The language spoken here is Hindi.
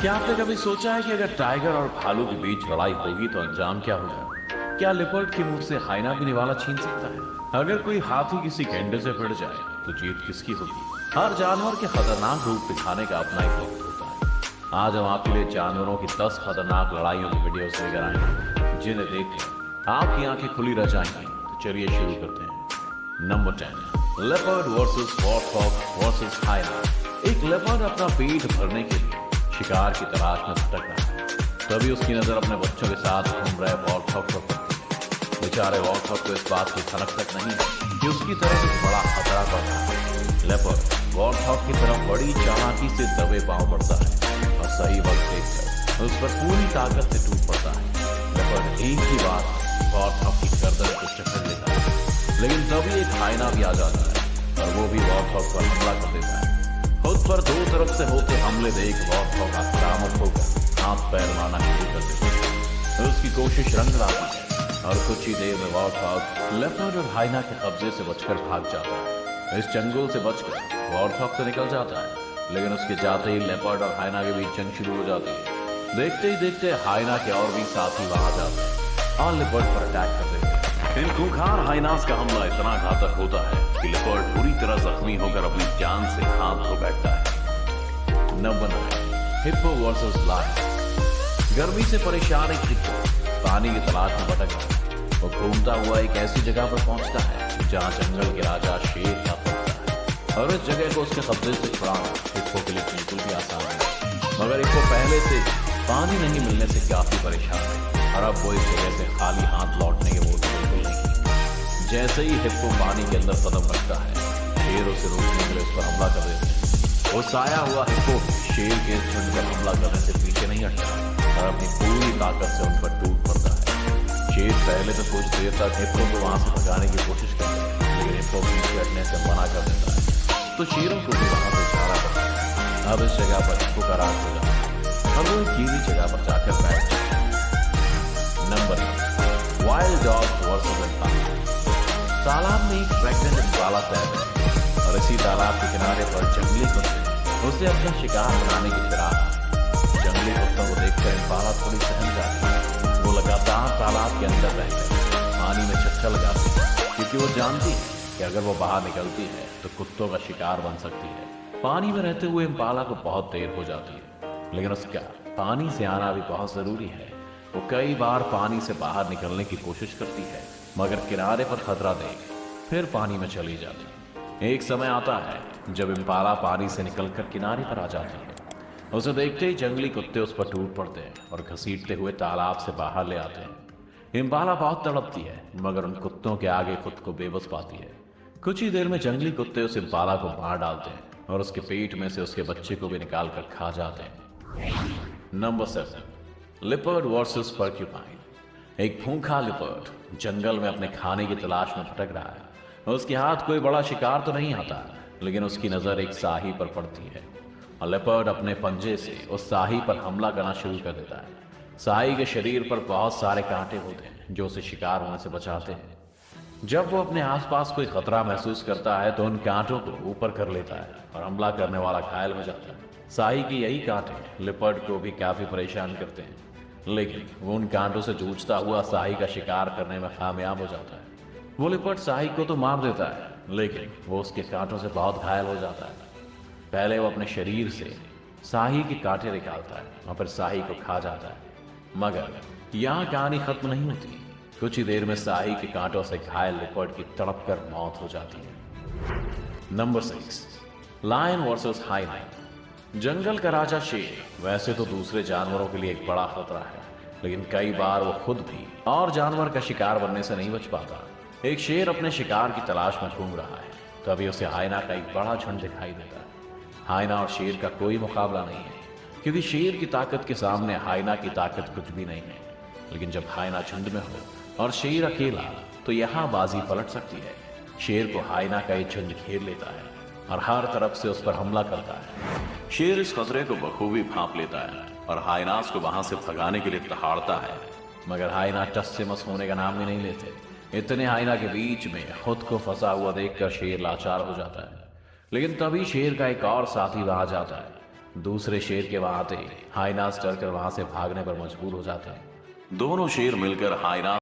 क्या आपने कभी सोचा है कि अगर टाइगर और भालू के बीच लड़ाई होगी तो अंजाम क्या होगा? क्या लेपर्ड के मुंह से हाइना भी निवाला छीन सकता है? अगर कोई हाथी किसी गेंडे से भिड़ जाए तो जीत किसकी होगी? हर जानवर के खतरनाक रूप दिखाने का अपना एक वक्त होता है। आज हम आपके लिए जानवरों की 10 खतरनाक लड़ाइयों की वीडियोस लेकर आए हैं, जिन्हें देखकर आपकी आंखें खुली रह जाएंगी। तो चलिए शुरू करते हैं। Number 10, leopard versus warthog versus hyena. एक लेपर्ड अपना पेट भरने के लिए शिकार की तलाश में भटक रहा है। तभी उसकी नजर अपने बच्चों के साथ घूम रहे वॉरथॉग पर पड़ती है। बेचारे वॉरथॉग को इस बात की खनक तक नहीं है कि उसकी तरफ एक बड़ा खतरा बढ़ रहा है। लेपर्ड वॉरथॉग की तरफ बड़ी चालाकी से दबे पांव बढ़ता है और सही वक्त देखकर उस पर पूरी ताकत से टूट पड़ता है। लेपर्ड एक ही बार वॉरथॉग की गर्दन को चक्कर लेता है, लेकिन तभी एक हाइना भी आ जाता है और वो भी वॉरथॉग पर हमला कर देता है। खुद पर दो तरफ से होते हमले देख वॉरथॉग आक्रामक होकर हाथ पैर मारना शुरू कर देता है। उसकी कोशिश रंग लाती है और कुछ ही देर में वॉरथॉग लेपर्ड और हाइना के कब्जे से बचकर भाग जाता है। इस जंगल से बचकर वॉरथॉग तो निकल जाता है, लेकिन उसके जाते ही लेपर्ड और हाइना के बीच जंग शुरू हो जाती है। देखते ही देखते हाइना के और भी साथी वहां जाते हैं और लेपर्ड पर अटैक कर देते हैं। इन खूंखार हाइनास का हमला इतना घातक होता है कि लेपर्ड पूरी तरह जख्मी होकर अपनी जान से हाथ धो बैठता है। Number 9, hippo versus lion. गर्मी से परेशान एक हिप्पो पानी की तलाश में भटक रहा है। वो घूमता हुआ एक ऐसी जगह पर पहुंचता है जहां जंगल के राजा शेर का पड़ता है, और इस जगह को उसके कब्जे से छुड़ाना हिप्पो के लिए बिल्कुल भी आसान नहीं। मगर हिप्पो पहले से पानी नहीं मिलने से काफी परेशान है और अब वो इस जगह से खाली हाथ लौटने के मूड में बिल्कुल नहीं। जैसे ही हिप्पो पानी के अंदर कदम रखता है, शेर उसे रोकने के लिए उस पर हमला कर देते हैं। वो साया हुआ हिप्पो शेर के झुंड पर हमला करने से पीछे नहीं हटता और अपनी पूरी ताकत से उन पर टूट पड़ता है। शेर पहले तो कुछ देर तक हिप्पो को वहां से भगाने की कोशिश करता है, लेकिन हिप्पो पीछे हटने से मना कर देता है। तो शेरों को भी वहां से इशारा करता है। अब इस जगह पर हिप्पो का राज हो जाता है। अब वो एक गीली जगह पर जाकर बैठ जाता है। Number 1, wild dog versus Impala. तालाब में एक प्रेग्नेंट इम्पाला तैर है और इसी तालाब के किनारे पर जंगली कुत्ते उसे अपना शिकार बनाने की फिराक है। जंगली कुत्तों को देखकर इम्पाला थोड़ी सहम जाती है। वो लगातार तालाब के अंदर रहकर पानी में छक्का लगाती है, क्योंकि वो जानती है कि अगर वो बाहर निकलती है तो कुत्तों का शिकार बन सकती है। पानी में रहते हुए इम्पाला को बहुत देर हो जाती है, लेकिन उसका पानी से आना भी बहुत जरूरी है। वो कई बार पानी से बाहर निकलने की कोशिश करती है, मगर किनारे पर खतरा देख फिर पानी में चली जाती है। एक समय आता है जब इम्पाला पानी से निकलकर किनारे पर आ जाती है। उसे देखते ही जंगली कुत्ते उस पर टूट पड़ते हैं और घसीटते हुए तालाब से बाहर ले आते हैं। इम्पाला बहुत तड़पती है, मगर उन कुत्तों के आगे खुद को बेबस पाती है। कुछ ही देर में जंगली कुत्ते उस इम्पाला को मार डालते हैं और उसके पेट में से उसके बच्चे को भी निकाल कर खा जाते हैं। Number 7, leopard versus porcupine. एक भूखा लेपर्ड जंगल में अपने खाने की तलाश में भटक रहा है। उसके हाथ कोई बड़ा शिकार तो नहीं आता, लेकिन उसकी नजर एक साही पर पड़ती है और लेपर्ड अपने पंजे से उस साही पर हमला करना शुरू कर देता है। साही के शरीर पर बहुत सारे कांटे होते हैं जो उसे शिकार होने से बचाते हैं। जब वो अपने आसपास कोई खतरा महसूस करता है तो उन कांटों को ऊपर कर लेता है और हमला करने वाला घायल हो जाता है। साही के यही कांटे लेपर्ड को भी काफी परेशान करते हैं, लेकिन वो उन कांटों से जूझता हुआ साही का शिकार करने में कामयाब हो जाता है। वो लेपर्ड साही को तो मार देता है, लेकिन वो उसके कांटों से बहुत घायल हो जाता है। पहले वो अपने शरीर से साही के कांटे निकालता है और फिर साही को खा जाता है, मगर यहाँ कहानी खत्म नहीं होती। कुछ ही देर में साही के कांटों से घायल लेपर्ड की तड़प कर मौत हो जाती है। Number 6, lion versus hyena. जंगल का राजा शेर वैसे तो दूसरे जानवरों के लिए एक बड़ा खतरा है, लेकिन कई बार वो खुद भी और जानवर का शिकार बनने से नहीं बच पाता। एक शेर अपने शिकार की तलाश में घूम रहा है, तभी उसे हाइना का एक बड़ा झुंड दिखाई देता है। हाइना और शेर का कोई मुकाबला नहीं है, क्योंकि शेर की ताकत के सामने हाइना की ताकत कुछ भी नहीं है। लेकिन जब हाइना झुंड में हो और शेर अकेला, तो यहाँ बाजी पलट सकती है। शेर को हाइना का एक झुंड घेर लेता है और हर तरफ से उस पर हमला करता है। शेर इस खतरे को बखूबी भांप लेता है और हाइनास को वहां से भगाने के लिए दहाड़ता है, मगर हाइना टस से मस होने का नाम भी नहीं लेते। इतने हाइना के बीच में खुद को फंसा हुआ देखकर शेर लाचार हो जाता है, लेकिन तभी शेर का एक और साथी वहां जाता है दूसरे शेर के वहां आते ही हाइनास डर कर वहां से भागने पर मजबूर हो जाता है। दोनों शेर मिलकर हाइनास